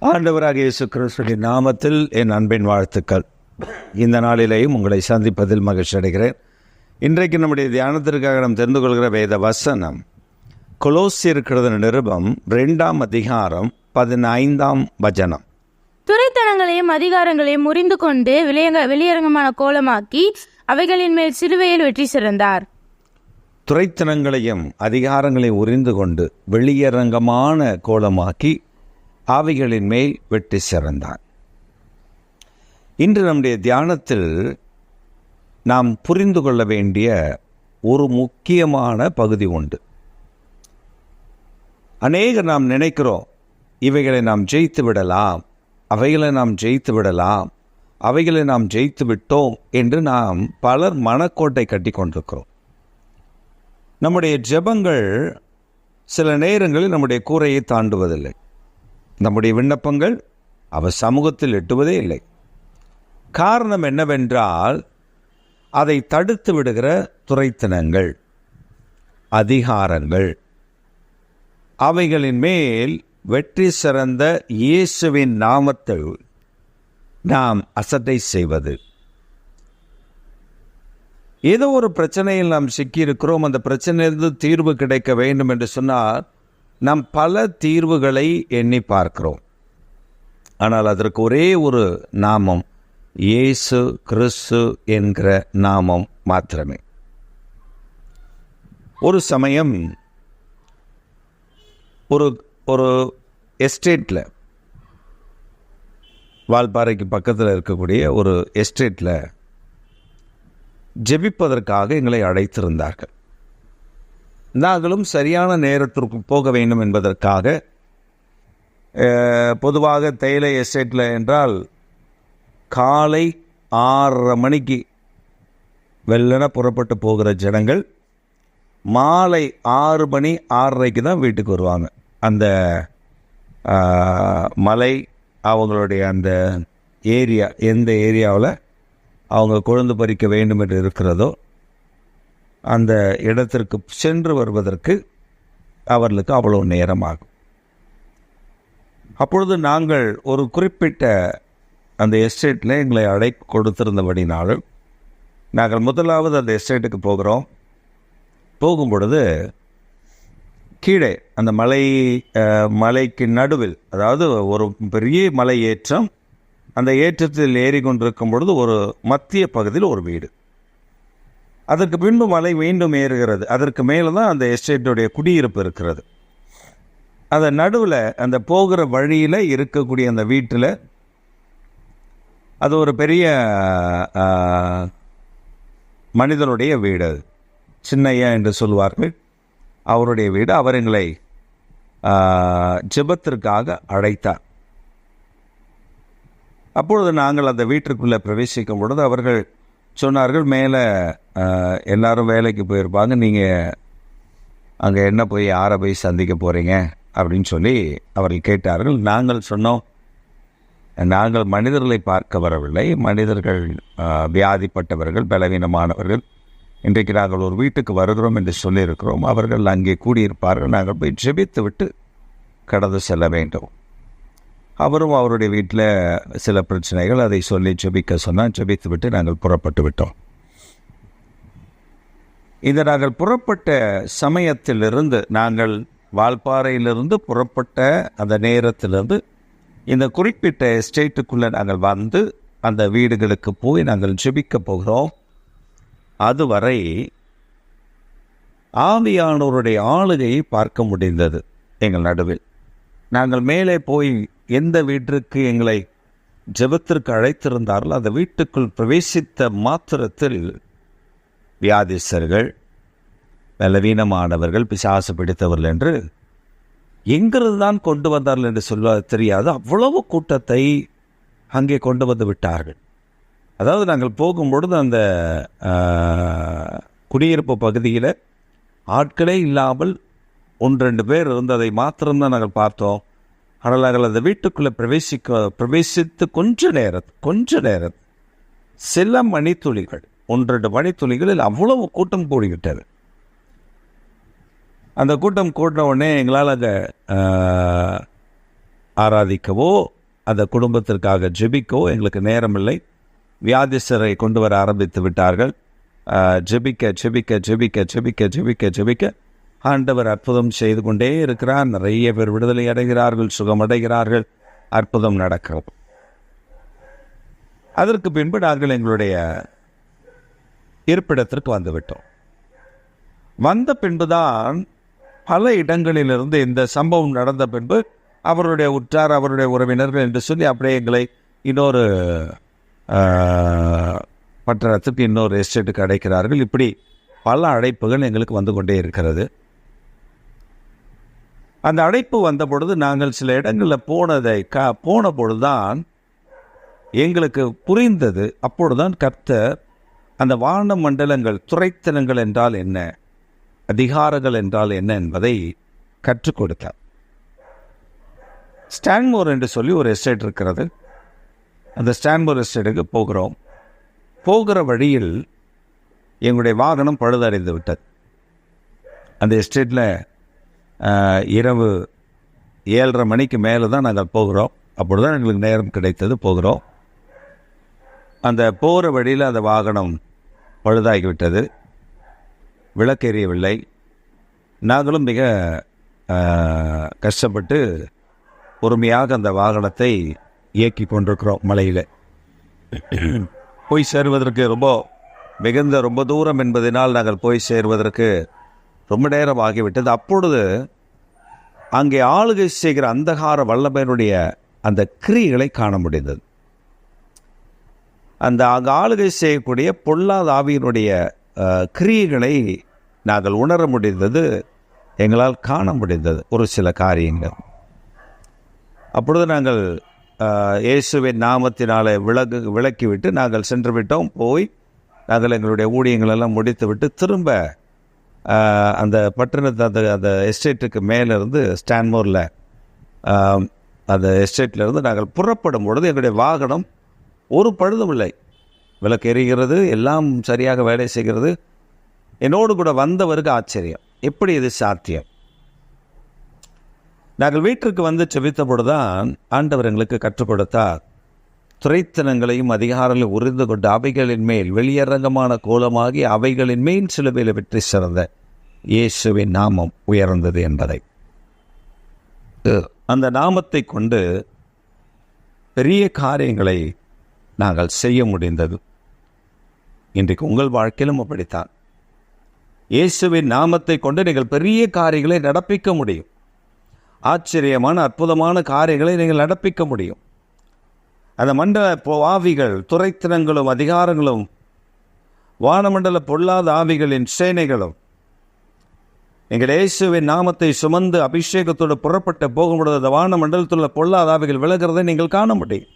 ஆண்டவராகிய இயேசு கிறிஸ்துவின் நாமத்தில் என் அன்பின் வாழ்த்துக்கள். இந்த நாளிலேயும் உங்களை சந்திப்பதில் மகிழ்ச்சி அடைகிறேன். இன்றைக்கு நம்முடைய தியானத்திற்காக நாம் தெரிந்து கொள்கிற வேத வசனம் கொலோசியர் நிருபம் 2ஆம் அதிகாரம் 15ஆம் வசனம். துரைத்தனங்களையும் அதிகாரங்களையும் முறிந்து கொண்டு வெளியரங்கமான கோலமாக்கி அவைகளின் மேல் சிலுவையில் வெற்றி சிறந்தார். துரைத்தனங்களையும் அதிகாரங்களையும் உறிந்து கொண்டு வெளியரங்கமான கோலமாக்கி ஆவிகளின் மேல் வெற்றி சிறந்தார். இன்று நம்முடைய தியானத்தில் நாம் புரிந்து கொள்ள வேண்டிய ஒரு முக்கியமான பகுதி உண்டு. அநேகர் நாம் நினைக்கிறோம், இவைகளை நாம் ஜெயித்து விடலாம், அவைகளை நாம் ஜெயித்து விடலாம், அவைகளை நாம் ஜெயித்து விட்டோம் என்று நாம் பலர் மனக்கோட்டை கட்டி கொண்டிருக்கிறோம். நம்முடைய ஜெபங்கள் சில நேரங்களில் நம்முடைய கூரையை தாண்டுவதில்லை. நம்முடைய விண்ணப்பங்கள் அவர் சமூகத்தில் எட்டுவதே இல்லை. காரணம் என்னவென்றால், அதை தடுத்து விடுகிற துரைத்தனங்கள், அதிகாரங்கள், அவைகளின் மேல் வெற்றி சிறந்த இயேசுவின் நாமத்தில் நாம் அசட்டை செய்வது. ஏதோ ஒரு பிரச்சனையில் நாம் சிக்கியிருக்கிறோம், அந்த பிரச்சனையிலிருந்து தீர்வு கிடைக்க வேண்டும் என்று சொன்னால் நாம் பல தீர்வுகளை எண்ணி பார்க்கிறோம். ஆனால் அதற்கு ஒரே ஒரு நாமம், இயேசு கிறிஸ்து என்கிற நாமம் மாத்திரமே. ஒரு சமயம் ஒரு எஸ்டேட்டில், வால்பாறைக்கு பக்கத்தில் இருக்கக்கூடிய ஒரு எஸ்டேட்டில் ஜெபிப்பதற்காக எங்களை அழைத்திருந்தார்கள். நாங்களும் சரியான நேரத்திற்கு போக வேண்டும் என்பதற்காக, பொதுவாக தேயிலை எஸ்டேட்டில் என்றால் காலை 6:30 மணிக்கு வெள்ளன புறப்பட்டு போகிற ஜனங்கள் மாலை 6 மணி 6:30க்கு தான் வீட்டுக்கு வருவாங்க. அந்த மலை, அவங்களுடைய அந்த ஏரியா, எந்த ஏரியாவில் அவங்க கொழுந்து பறிக்க வேண்டும் என்று இருக்கிறதோ அந்த இடத்திற்கு சென்று வருவதற்கு அவர்களுக்கு அவ்வளோ நேரமாகும். அப்பொழுது நாங்கள் ஒரு குறிப்பிட்ட அந்த எஸ்டேட்டில் எங்களை அழைப்பு கொடுத்திருந்தபடினாலும் நாங்கள் முதலாவது அந்த எஸ்டேட்டுக்கு போகிறோம். போகும் பொழுது கீழே அந்த மலைக்கு நடுவில், அதாவது ஒரு பெரிய மலை ஏற்றம், அந்த ஏற்றத்தில் ஏறி கொண்டிருக்கும் பொழுது ஒரு மத்திய பகுதியில் ஒரு வீடு, அதற்கு பின்பு மலை மீண்டும் ஏறுகிறது. அதற்கு மேலே தான் அந்த எஸ்டேட்டுடைய குடியிருப்பு இருக்கிறது. அந்த நடுவில் அந்த போகிற வழியில் இருக்கக்கூடிய அந்த வீட்டில், அது ஒரு பெரிய மனிதனுடைய வீடு, சின்னையா என்று சொல்வார்கள், அவருடைய வீடு. அவர் எங்களை ஜெபத்திற்காக அழைத்தார். அப்பொழுது நாங்கள் அந்த வீட்டிற்குள்ளே பிரவேசிக்கும் பொழுது அவர்கள் சொன்னார்கள், மேலே எல்லாரும் வேலைக்கு போயிருப்பாங்க, நீங்கள் அங்கே என்ன போய் யாரை போய் சந்திக்க போகிறீங்க அப்படின்னு சொல்லி அவர்கள் கேட்டார்கள். நாங்கள் சொன்னோம், நாங்கள் மனிதர்களை பார்க்க வரவில்லை, மனிதர்கள் வியாதிப்பட்டவர்கள், பலவீனமானவர்கள், இன்றைக்கு நாங்கள் ஒரு வீட்டுக்கு வருகிறோம் என்று சொல்லியிருக்கிறோம், அவர்கள் அங்கே கூடியிருப்பார்கள், நாங்கள் போய் ஜெபித்து விட்டு கடந்து செல்ல வேண்டும். அவரும் அவருடைய வீட்டில் சில பிரச்சனைகள், அதை சொல்லி ஜெபிக்க சொன்னால் ஜெபித்து விட்டு நாங்கள் புறப்பட்டு விட்டோம். இந்த நாங்கள் புறப்பட்ட சமயத்திலிருந்து, நாங்கள் வால்பாறையிலிருந்து புறப்பட்ட அந்த நேரத்திலிருந்து இந்த குறிப்பிட்ட எஸ்டேட்டுக்குள்ளே நாங்கள் வந்து அந்த வீடுகளுக்கு போய் நாங்கள் ஜெபிக்க போகிறோம். அதுவரை ஆவியானவருடைய ஆளுகையை பார்க்க முடிந்தது எங்கள் நடுவில். நாங்கள் மேலே போய் எந்த வீட்டிற்கு எங்களை ஜெபத்திற்கு அழைத்திருந்தார்கள் அந்த வீட்டுக்குள் பிரவேசித்த மாத்திரத்தில் வியாதிஸ்தர்கள், பலவீனமானவர்கள், பிசாசு பிடித்தவர்கள் என்று எங்கிருந்து தான் கொண்டு வந்தார்கள் என்று சொல்வது தெரியாது, அவ்வளவு கூட்டத்தை அங்கே கொண்டு வந்து விட்டார்கள். அதாவது நாங்கள் போகும்பொழுது அந்த குடியிருப்பு பகுதியில் ஆட்களே இல்லாமல் 1-2 பேர் இருந்ததை மாத்திரம்தான் நாங்கள் பார்த்தோம். ஆனால் நாங்கள் அந்த வீட்டுக்குள்ளே பிரவேசித்து கொஞ்ச நேரம் சில மணித்துளிகள், 1-2 மணித்துளிகளில் அவ்வளவு கூட்டம் கூடிவிட்டது. அந்த கூட்டம் கூட்டின உடனே எங்களால் ஆராதிக்கவோ அந்த குடும்பத்திற்காக ஜெபிக்கவோ எங்களுக்கு நேரமில்லை. வியாதிஸ்தரை கொண்டு வர ஆரம்பித்து விட்டார்கள். ஜெபிக்க ஜெபிக்க ஜெபிக்க ஜெபிக்க ஜெபிக்க ஜெபிக்க ஆண்டவர் அற்புதம் செய்து கொண்டே இருக்கிறார். நிறைய பேர் விடுதலை அடைகிறார்கள், சுகமடைகிறார்கள், அற்புதம் நடக்கிறது. அதற்கு பின்பு நாங்கள் எங்களுடைய இருப்பிடத்திற்கு வந்துவிட்டோம். வந்த பின்புதான் பல இடங்களிலிருந்து இந்த சம்பவம் நடந்த பின்பு அவருடைய உற்றார், அவருடைய உறவினர்கள் என்று சொல்லி அப்படியே எங்களை இன்னொரு பட்டணத்துக்கு, இன்னொரு எஸ்டேட்டுக்கு அடைக்கிறார்கள். இப்படி பல அழைப்புகள் எங்களுக்கு வந்து கொண்டே இருக்கிறது. அந்த அழைப்பு வந்த பொழுது நாங்கள் சில இடங்களில் போன பொழுதுதான் எங்களுக்கு புரிந்தது. அப்பொழுதுதான் கர்த்தர் அந்த வான மண்டலங்கள், துரைத்தனங்கள் என்றால் என்ன, அதிகாரங்கள் என்றால் என்ன என்பதை கற்றுக் கொடுத்தார். ஸ்டான்மோர் என்று சொல்லி ஒரு எஸ்டேட் இருக்கிறது. அந்த ஸ்டான்மோர் எஸ்டேட்டுக்கு போகிறோம். போகிற வழியில் எங்களுடைய வாகனம் பழுதடைந்து விட்டது. அந்த எஸ்டேட்டில் இரவு 7:30 மணிக்கு மேலே தான் நாங்கள் போகிறோம். அப்பொழுது தான் எங்களுக்கு நேரம் கிடைத்தது. போகிறோம். அந்த போகிற வழியில் அந்த வாகனம் பழுதாகிவிட்டது. விளக்கெரியவில்லை. நாங்களும் மிக கஷ்டப்பட்டு பொறுமையாக அந்த வாகனத்தை இயக்கி கொண்டிருக்கிறோம். மலையில் போய் சேருவதற்கு ரொம்ப தூரம் என்பதனால் நாங்கள் போய் சேருவதற்கு ரொம்ப நேரம் ஆகிவிட்டது. அப்பொழுது அங்கே ஆளுகை செய்கிற அந்தகார வல்லமையினுடைய அந்த கிரியைகளை காண முடிந்தது. அங்கே ஆளுகை செய்யக்கூடிய பொல்லாத ஆவியினுடைய கிரியைகளை நாங்கள் உணர முடிந்தது, எங்களால் காண முடிந்தது ஒரு சில காரியங்கள். அப்பொழுது நாங்கள் இயேசுவின் நாமத்தினாலே விளக்கிவிட்டு நாங்கள் சென்று விட்டோம். போய் நாங்கள் எங்களுடைய ஊழியங்களெல்லாம் முடித்துவிட்டு திரும்ப அந்த பட்டணத்தை அந்த எஸ்டேட்டுக்கு மேலேருந்து ஸ்டான்மோரில் அந்த எஸ்டேட்லேருந்து நாங்கள் புறப்படும் பொழுது எங்களுடைய வாகனம் ஒரு பழுதும் இல்லை. விளக்கு எரிகிறது, எல்லாம் சரியாக வேலை செய்கிறது. என்னோடு கூட வந்தவருக்கு ஆச்சரியம், எப்படி இது சாத்தியம்? நாங்கள் வீட்டிற்கு வந்து செபித்த பொழுதுதான் ஆண்டவர் எங்களுக்கு கற்றுக் கொடுத்தார். துரைத்தனங்களையும் அதிகாரங்களையும் உறிந்து கொண்டு அவைகளின் மேல் வெளியரங்கமான கோலமாகி அவைகளின் மேல் சிலுவையில் வெற்றி சிறந்த இயேசுவின் நாமம் உயர்ந்தது என்பதை, அந்த நாமத்தை கொண்டு பெரிய காரியங்களை நாங்கள் செய்ய முடிந்தது. இன்றைக்கு உங்கள் வாழ்க்கையிலும் அப்படித்தான். இயேசுவின் நாமத்தை கொண்டு நீங்கள் பெரிய காரியங்களை நடப்பிக்க முடியும். ஆச்சரியமான அற்புதமான காரியங்களை நீங்கள் நடப்பிக்க முடியும். அந்த மண்டல ஆவிகள், துரைத்தனங்களும் அதிகாரங்களும், வானமண்டல பொல்லாத ஆவிகளின் சேனைகளும் நீங்கள் இயேசுவின் நாமத்தை சுமந்து அபிஷேகத்தோடு புறப்பட்டு போகும்பொழுது அந்த வானமண்டலத்தில் உள்ள பொல்லாத ஆவிகள் விலகிறதை நீங்கள் காண முடியும்.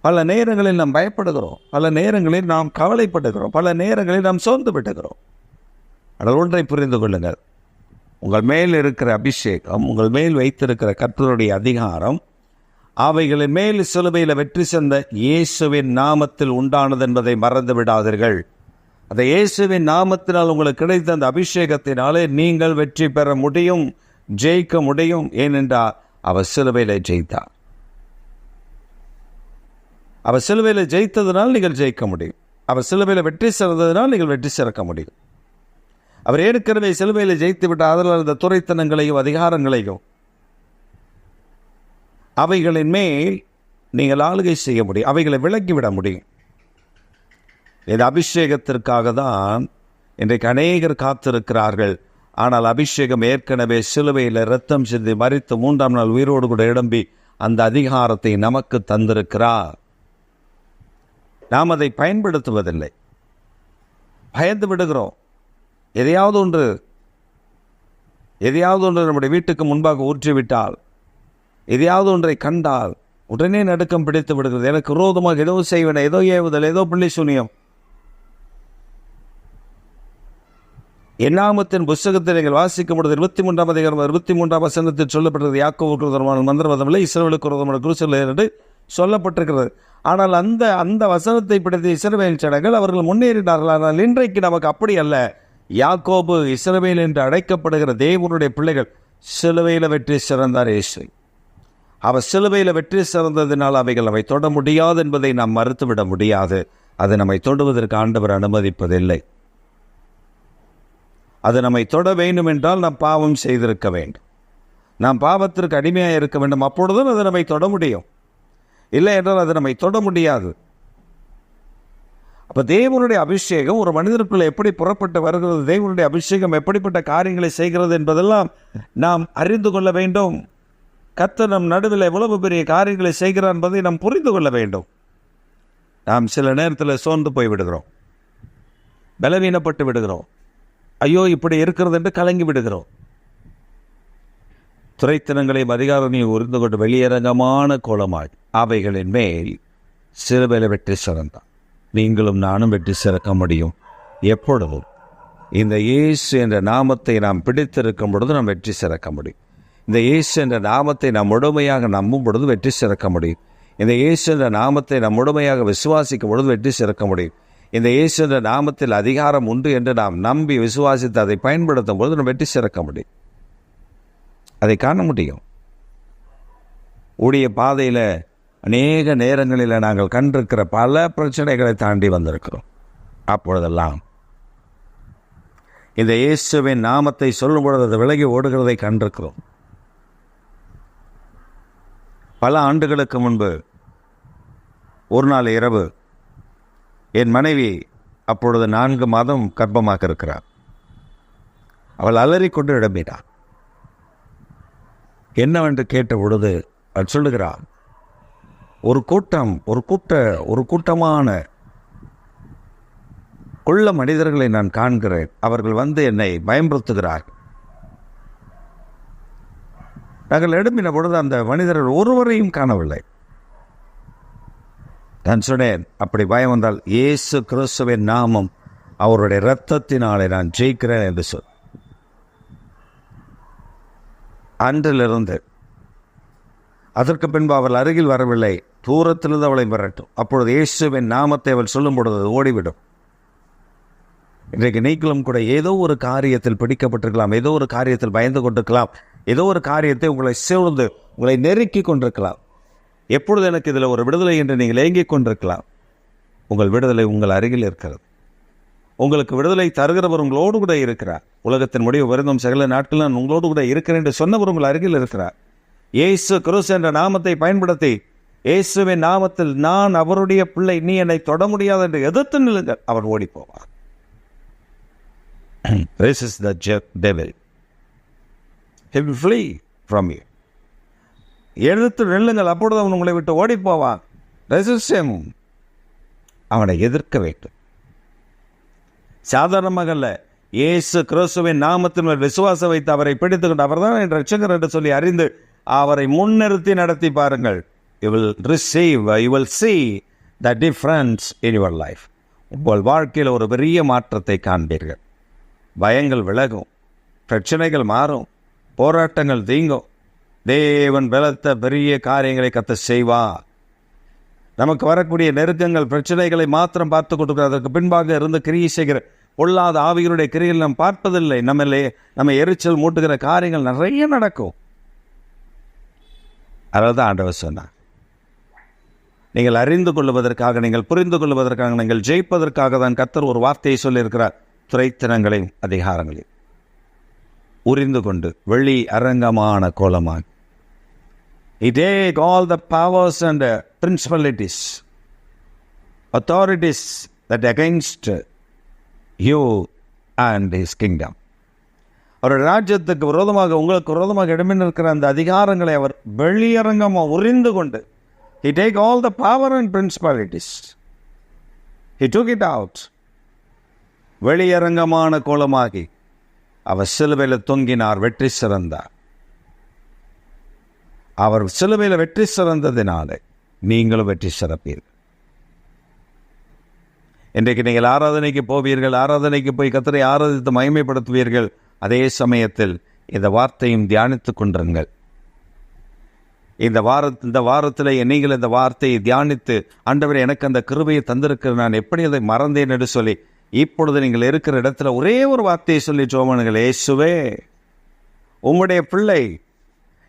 பல நேரங்களில் நாம் பயப்படுகிறோம், பல நேரங்களில் நாம் கவலைப்படுகிறோம், பல நேரங்களில் நாம் சோர்ந்து விட்டுகிறோம். ஆனால் ஒன்றை புரிந்து கொள்ளுங்கள், உங்கள் மேல் இருக்கிற அபிஷேகம், உங்கள் மேல் வைத்திருக்கிற கர்த்தருடைய அதிகாரம், அவைகளின் மேல் சிலுவையில் வெற்றி சென்ற இயேசுவின் நாமத்தில் உண்டானது என்பதை மறந்து விடாதீர்கள். அந்த இயேசுவின் நாமத்தினால் உங்களுக்கு கிடைத்த அந்த அபிஷேகத்தினாலே நீங்கள் வெற்றி பெற முடியும், ஜெயிக்க முடியும். ஏனென்றால் அவர் சிலுவையில் ஜெயித்தார். அவர் சிலுவையில் ஜெயித்ததினால் நீங்கள் ஜெயிக்க முடியும். அவர் சிலுவையில் வெற்றி சிறந்ததினால் நீங்கள் வெற்றி சிறக்க முடியும். அவர் ஏற்கனவே சிலுவையில் ஜெயித்து விட்டார். அதனால் இந்த துரைத்தனங்களையும் அதிகாரங்களையும் அவைகளின் மேல் நீங்கள் ஆளுகை செய்ய முடியும், அவைகளை விலக்கிவிட முடியும். இந்த அபிஷேகத்திற்காக தான் இன்றைக்கு அநேகர் காத்திருக்கிறார்கள். ஆனால் அபிஷேகம் ஏற்கனவே சிலுவையில் இரத்தம் சிந்தி மரித்து 3ஆம் நாள் உயிரோடு கூட எழும்பி அந்த அதிகாரத்தை நமக்கு தந்திருக்கிறார். நாம் அதை பயன்படுத்துவதில்லை, பயந்து விடுகிறோம். எதையாவது ஒன்று நம்முடைய வீட்டுக்கு முன்பாக ஊற்றிவிட்டால், எதையாவது ஒன்றை கண்டால் உடனே நடுக்கம் பிடித்து விடுகிறது. எனக்கு விரோதமாக ஏதோ செய்வன, ஏதோ ஏவுதல், ஏதோ பிள்ளை சூனியம். எண்ணாமத்தின் புஸ்தகத்தில் நீங்கள் வாசிக்கும் பொழுது 23ஆம் அதிகாரம் 23ஆம் வசனத்தில் சொல்லப்பட்டது, யாக்கோவுக்கு விரோதமான மந்திரவாதமில்லை, இஸ்ரவேலுக்கு விரோதமான குருசல் என்று சொல்லப்பட்டிருக்கிறது. ஆனால் அந்த வசனத்தை பிடித்த இஸ்ரவேல் ஜனங்கள் அவர்கள் முன்னேறினார்கள். ஆனால் இன்றைக்கு நமக்கு அப்படி அல்ல. யாக்கோபு, இஸ்ரவேல் என்று அழைக்கப்படுகிற தேவனுடைய பிள்ளைகள் சிலுவையில் வெற்றி சிறந்தார் இயேசு. அவர் சிலுவையில் வெற்றி சிறந்ததினால் அவைகள் நம்மை தொட முடியாது என்பதை நாம் மறுத்துவிட முடியாது. அது நம்மை தொடுவதற்கு ஆண்டவர் அனுமதிப்பதில்லை. அது நம்மை தொட வேண்டும் என்றால் நாம் பாவம் செய்திருக்க வேண்டும், நாம் பாவத்திற்கு அடிமையாக இருக்க வேண்டும். அப்பொழுதும் அது நம்மை தொட முடியும். இல்லை என்றால் அது நம்மை தொட முடியாது. அப்போ தேவனுடைய அபிஷேகம் ஒரு மனிதனுக்குள்ள எப்படி புறப்பட்டு வருகிறது, தேவனுடைய அபிஷேகம் எப்படிப்பட்ட காரியங்களை செய்கிறது என்பதெல்லாம் நாம் அறிந்து கொள்ள வேண்டும். கர்த்தர் நம் நடுவில் எவ்வளவு பெரிய காரியங்களை செய்கிறார் என்பதை நாம் புரிந்து கொள்ள வேண்டும். நாம் சில நேரத்தில் சோர்ந்து போய் விடுகிறோம், பலவீனப்பட்டு விடுகிறோம், ஐயோ இப்படி இருக்கிறது என்று கலங்கி விடுகிறோம். துரைத்தனங்களையும் அதிகாரங்களையும் உறிந்து கொண்டு வெளியரங்கமான கோலமாய் அவைகளின் மேல் சிலுவையில் வெற்றி சிறந்தான். நீங்களும் நானும் வெற்றி சிறக்க முடியும். எப்பொழுதும் இந்த இயேசு என்ற நாமத்தை நாம் பிடித்திருக்கும் பொழுது நாம் வெற்றி சிறக்க முடியும். இந்த இயேசு என்ற நாமத்தை நாம் முழுமையாக நம்பும் பொழுது வெற்றி சிறக்க முடியும். இந்த இயேசு என்ற நாமத்தை நாம் முழுமையாக விசுவாசிக்கும் பொழுது வெற்றி சிறக்க முடியும். இந்த இயேசு என்ற நாமத்தில் அதிகாரம் உண்டு என்று நாம் நம்பி விசுவாசித்து அதை பயன்படுத்தும் பொழுது நாம் வெற்றி சிறக்க முடியும். அதை காண முடியும். ஊழிய பாதையில் அநேக நேரங்களில் நாங்கள் கண்டிருக்கிற பல பிரச்சனைகளை தாண்டி வந்திருக்கிறோம். அப்பொழுதெல்லாம் இந்த இயேசுவின் நாமத்தை சொல்லும் பொழுது அது விலகி ஓடுகிறதை கண்டிருக்கிறோம். பல ஆண்டுகளுக்கு முன்பு ஒரு நாள் இரவு என் மனைவி அப்பொழுது 4 மாதம் கர்ப்பமாக இருக்கிறார். அவள் அலறிக்கொண்டு இடம்பினார். என்னவென்று கேட்ட பொழுது அவள் சொல்லுகிறார், ஒரு கூட்டமான கொள்ள மனிதர்களை நான் காண்கிறேன். அவர்கள் வந்து என்னை பயன்படுத்துகிறார்கள். நாங்கள் எழுப்பின பொழுது அந்த மனிதர்கள் ஒருவரையும் காணவில்லை. நான் சொன்னேன், அப்படி பயம் வந்தால் இயேசு கிறிஸ்துவின் நாமம் அவருடைய இரத்தத்தினாலே நான் ஜெயிக்கிறேன் என்று சொல். அன்றிலிருந்து அதற்கு பின்பு அவள் அருகில் வரவில்லை, தூரத்திலிருந்து அவளை மிரட்டும். அப்பொழுது இயேசுவின் நாமத்தை அவள் சொல்லும் பொழுது ஓடிவிடும். இன்றைக்கு நீங்களும் கூட ஏதோ ஒரு காரியத்தில் பிடிக்கப்பட்டிருக்கலாம், ஏதோ ஒரு காரியத்தில் பயந்து கொண்டிருக்கலாம், ஏதோ ஒரு காரியத்தை உங்களை சூழ்ந்து உங்களை நெருக்கி கொண்டிருக்கலாம். எப்பொழுது எனக்கு இதில் ஒரு விடுதலை என்று நீங்கள் ஏங்கிக் கொண்டிருக்கலாம். உங்கள் விடுதலை உங்கள் அருகில் இருக்கிறது. உங்களுக்கு விடுதலை தருகிறவர் உங்களோடு கூட இருக்கிறார். உலகத்தின் முடிவு வருந்தும் சகல நாட்கள் நான் உங்களோடு கூட இருக்கிறேன் என்று சொன்னவர் உங்கள் அருகில் இருக்கிறார். இயேசு கிறிஸ்து என்ற நாமத்தை பயன்படுத்தி, இயேசுவின் நாமத்தில் நான் அவருடைய பிள்ளை, நீ என்னை தொட முடியாது என்று எதிர்த்து நில்லுங்கள், அவர் ஓடி போவார். Resist the devil. He will flee from you. எதிர்த்து நில்லுங்கள், அப்பொழுது அவன் உங்களை விட்டு ஓடி போவான். Resist him. அவனை எதிர்க்க வேண்டும். சாதாரணமாக அல்ல, இயேசு கிறிஸ்துவின் நாமத்தின் மேல் விசுவாசம் வைத்து அவரை பிடித்துக் கொண்டு அவர்தான் என் ரட்சகர் என்று சொல்லி அறிந்து அவரை முன்னிறுத்தி நடத்தி பாருங்கள். You will receive, you will see the difference in your life. உங்கள் வாழ்க்கையில் ஒரு பெரிய மாற்றத்தை காண்பீர்கள். பயங்கள் விலகும், பிரச்சனைகள் மாறும், போராட்டங்கள் தீங்கும். தேவன் பலத்த பெரிய காரியங்களை கர்த்தர் செய்வார். நமக்கு வரக்கூடிய நெருக்கங்கள், பிரச்சனைகளை மாத்திரம் பார்த்து கொண்டிருக்கிற, அதற்கு பின்பாக இருந்து கிரியை செய்கிற பொல்லாத ஆவிகளுடைய கிரியில் நாம் பார்ப்பதில்லை. நம்ம எரிச்சல் மூட்டுகிற காரியங்கள் நிறைய நடக்கும். அதாவது ஆண்டவர் சொன்னார், நீங்கள் அறிந்து கொள்வதற்காக, நீங்கள் புரிந்து கொள்வதற்காக, நீங்கள் ஜெயிப்பதற்காக தான் கர்த்தர் ஒரு வார்த்தையை சொல்லியிருக்கிறார். துரைத்தனங்களையும் அதிகாரங்களையும் உரிந்து கொண்டு வெளி அரங்கமான கோலமாக He take all the powers and principalities, authorities that against you and his kingdom. அவருடைய ராஜ்யத்துக்கு விரோதமாக, உங்களுக்கு விரோதமாக இடமின் இருக்கிற அந்த அதிகாரங்களை அவர் வெளியரங்கமாக உரிந்து கொண்டு, He take all the power and principalities. He took it out. வெளியரங்கமான கோலமாகி அவர் சிலுவையில் தொங்கினார், வெற்றி சிறந்தார். அவர் சிலுவையில் வெற்றி சிறந்ததினாலே நீங்களும் வெற்றி சிறப்பீர்கள். இன்றைக்கு நீங்கள் ஆராதனைக்கு போவீர்கள், ஆராதனைக்கு போய் கர்த்தரை ஆராதித்து மகிமைப்படுத்துவீர்கள். அதே சமயத்தில் இந்த வார்த்தையும் தியானித்துக் கொண்டிருங்கள். இந்த வாரத்தில் நீங்கள் இந்த வார்த்தையை தியானித்து, ஆண்டவரே எனக்கு அந்த கிருபையை தந்திருக்கிற, நான் எப்படி அதை மறந்தேன் என்று சொல்லி, இப்பொழுது நீங்கள் இருக்கிற இடத்துல ஒரே ஒரு வார்த்தையை சொல்லி ஜெபம் பண்ணுங்கள். இயேசுவே, உம்முடைய பிள்ளை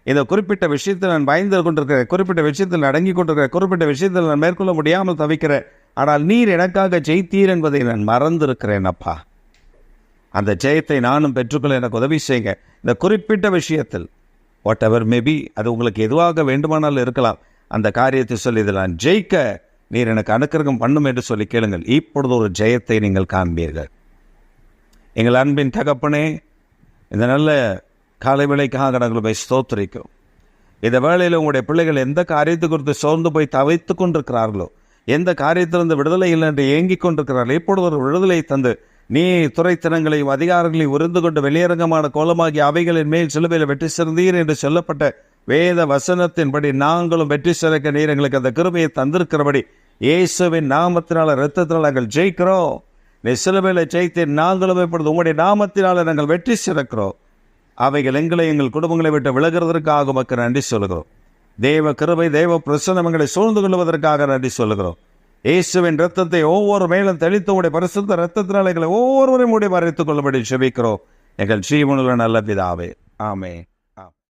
இந்த குறிப்பிட்ட விஷயத்தில் நான் பயந்து கொண்டிருக்கிறேன், குறிப்பிட்ட விஷயத்தில் அடங்கி கொண்டிருக்கிறேன், குறிப்பிட்ட விஷயத்தில் நான் மேற்கொள்ள முடியாமல் தவிக்கிறேன், ஆனால் நீர் எனக்காக ஜெயித்தீர் என்பதை நான் மறந்திருக்கிறேன் அப்பா. அந்த ஜெயத்தை நானும் பெற்றுக்கொள்ள எனக்கு உதவி செய்யுங்க. இந்த குறிப்பிட்ட விஷயத்தில் வாட் எவர் மேபி, அது உங்களுக்கு எதுவாக வேண்டுமானாலும் இருக்கலாம், அந்த காரியத்தை சொல்லி இதில் நான் ஜெயிக்க நீர் எனக்கு அனுக்கிரகம் பண்ணும் என்று சொல்லி கேளுங்கள். இப்பொழுது ஒரு ஜெயத்தை நீங்கள் காண்பீர்கள். எங்கள் அன்பின் தகப்பனே, இந்த நல்ல காலை வேளைக்காக நாங்கள் போய் ஸ்தோத்திரிக்கிறோம். இந்த வேளையில் உங்களுடைய பிள்ளைகள் எந்த காரியத்தை குறித்து சோர்ந்து போய் தவித்து கொண்டிருக்கிறார்களோ, எந்த காரியத்திலிருந்து விடுதலை இல்லை என்று ஏங்கிக் கொண்டிருக்கிறார்கள், இப்பொழுது ஒரு விடுதலை தந்து நீ துறைத்தனங்களையும் அதிகாரங்களையும் உருந்து கொண்டு வெளியரங்கமான கோலமாகி அவைகளின் மேல் சிலுவையில் வெற்றி சிறந்தீர் என்று சொல்லப்பட்ட வேத வசனத்தின்படி நாங்களும் வெற்றி சிறக்க நீர் எங்களுக்கு அந்த கிருபையை தந்திருக்கிறபடி இயேசுவின் நாமத்தினால இரத்தத்தினால் நாங்கள் ஜெயிக்கிறோம். நீ சிலுவையில் ஜெயித்தேன், நாங்களும் இப்பொழுது உங்களுடைய நாமத்தினால நாங்கள் வெற்றி சிறக்கிறோம். அவைகள் எங்களை எங்கள் குடும்பங்களை விட்டு விலகிறதற்காக உமக்கு நன்றி சொல்கிறோம். தேவ கிருபை தேவ பிரசன்னம் எங்களை சூழ்ந்து கொள்வதற்காக நன்றி சொல்கிறோம். இயேசுவின் இரத்தத்தை ஒவ்வொரு மேலும் தெளித்து உடைய பரிசுத்த இரத்தத்தினால் எங்களை ஒவ்வொருவரையும் மூடி மறைத்துக் கொள்ளும்படி ஜெபிக்கிறோம் எங்கள் ஜீவனுள்ள நல்ல பிதாவே. ஆமென்.